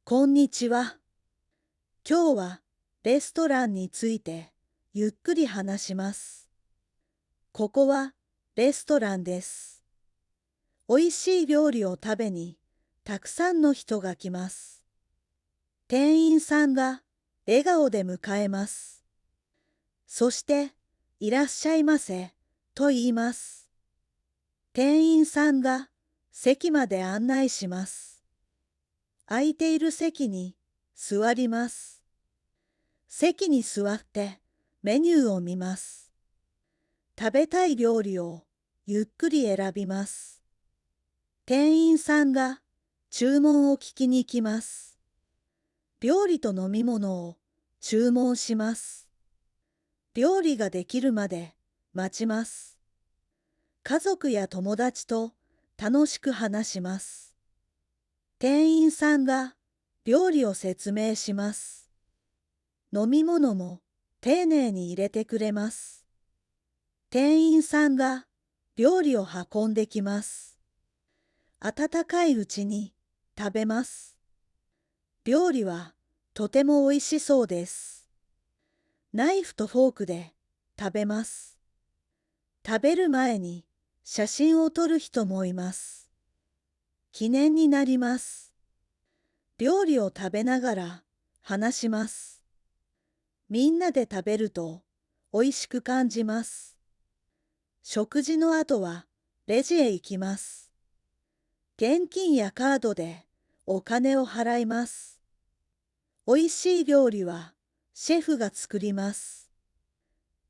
こんにちは。今日はレストランについてゆっくり話します。ここはレストランです。おいしい料理を食べにたくさんの人が来ます。店員さんが笑顔で迎えます。そしていらっしゃいませと言います。店員さんが席まで案内します。空いている席に座ります。席に座ってメニューを見ます。食べたい料理をゆっくり選びます。店員さんが注文を聞きに来ます。料理と飲み物を注文します。料理ができるまで待ちます。家族や友達と楽しく話します。店員さんが料理を説明します。飲み物も丁寧に入れてくれます。店員さんが料理を運んできます。温かいうちに食べます。料理はとてもおいしそうです。ナイフとフォークで食べます。食べる前に写真を撮る人もいます。記念になります。料理を食べながら話します。みんなで食べるとおいしく感じます。食事の後はレジへ行きます。現金やカードでお金を払います。おいしい料理はシェフが作ります。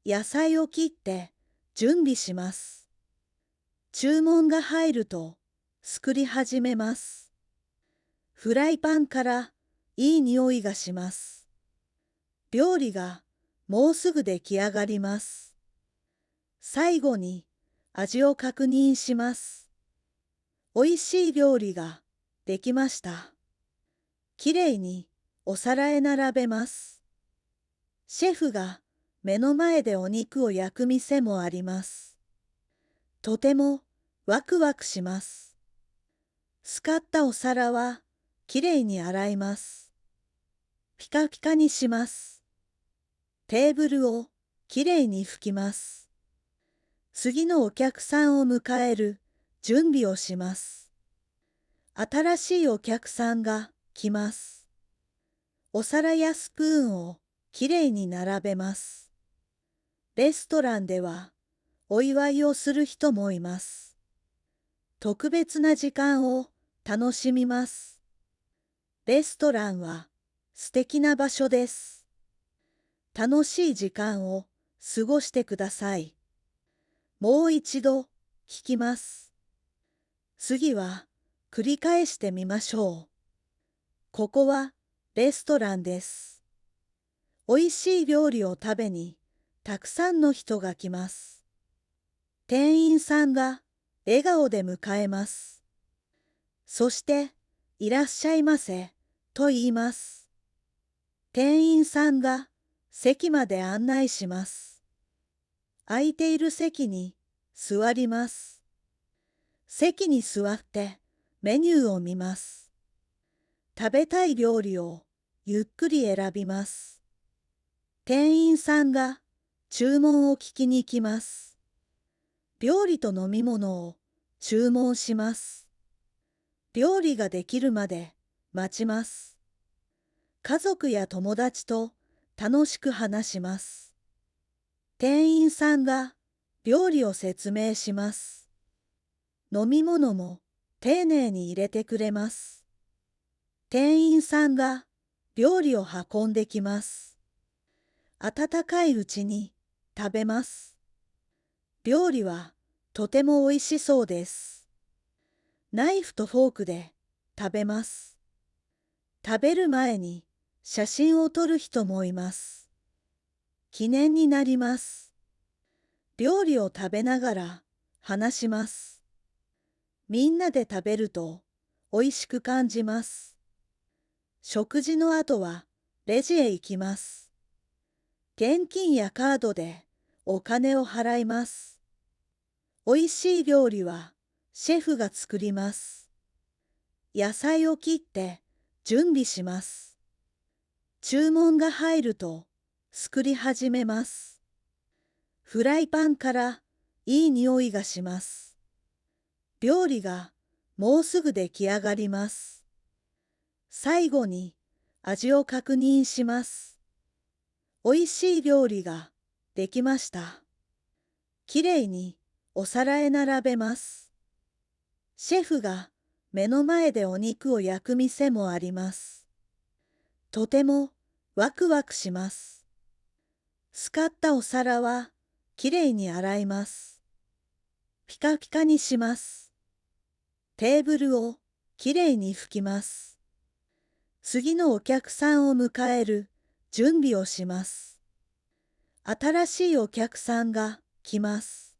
野菜を切って準備します。注文が入ると作り始めます。フライパンからいい匂いがします。料理がもうすぐ出来上がります。最後に味を確認します。おいしい料理ができました。きれいにお皿へ並べます。シェフが目の前でお肉を焼く店もあります。とてもワクワクします。使ったお皿はきれいに洗います。ピカピカにします。テーブルをきれいに拭きます。次のお客さんを迎える準備をします。新しいお客さんが来ます。お皿やスプーンをきれいに並べます。レストランではお祝いをする人もいます。特別な時間を楽しみます。レストランは素敵な場所です。楽しい時間を過ごしてください。もう一度聞きます。次は繰り返してみましょう。ここはレストランです。おいしい料理を食べにたくさんの人が来ます。店員さんが笑顔で迎えます。そしていらっしゃいませと言います。店員さんが席まで案内します。空いている席に座ります。席に座ってメニューを見ます。食べたい料理をゆっくり選びます。店員さんが注文を聞きに来ます。料理と飲み物を注文します。料理ができるまで待ちます。家族や友達と楽しく話します。店員さんが料理を説明します。飲み物も丁寧に入れてくれます。店員さんが料理を運んできます。温かいうちに食べます。料理はとてもおいしそうです。ナイフとフォークで食べます。食べる前に写真を撮る人もいます。記念になります。料理を食べながら話します。みんなで食べるとおいしく感じます。食事の後はレジへ行きます。現金やカードでお金を払います。おいしい料理はシェフが作ります。野菜を切って準備します。注文が入ると作り始めます。フライパンからいい匂いがします。料理がもうすぐ出来上がります。最後に味を確認します。おいしい料理ができました。きれいにお皿へ並べます。シェフが目の前でお肉を焼く店もあります。とてもワクワクします。使ったお皿はきれいに洗います。ピカピカにします。テーブルをきれいに拭きます。次のお客さんを迎える準備をします。新しいお客さんが来ます。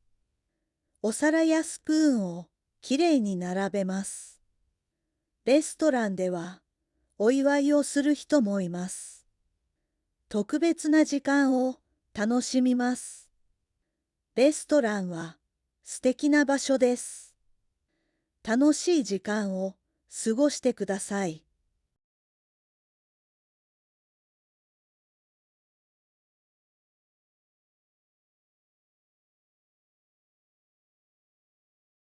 お皿やスプーンをきれいに並べます。レストランではお祝いをする人もいます。特別な時間を楽しみます。レストランは素敵な場所です。楽しい時間を過ごしてください。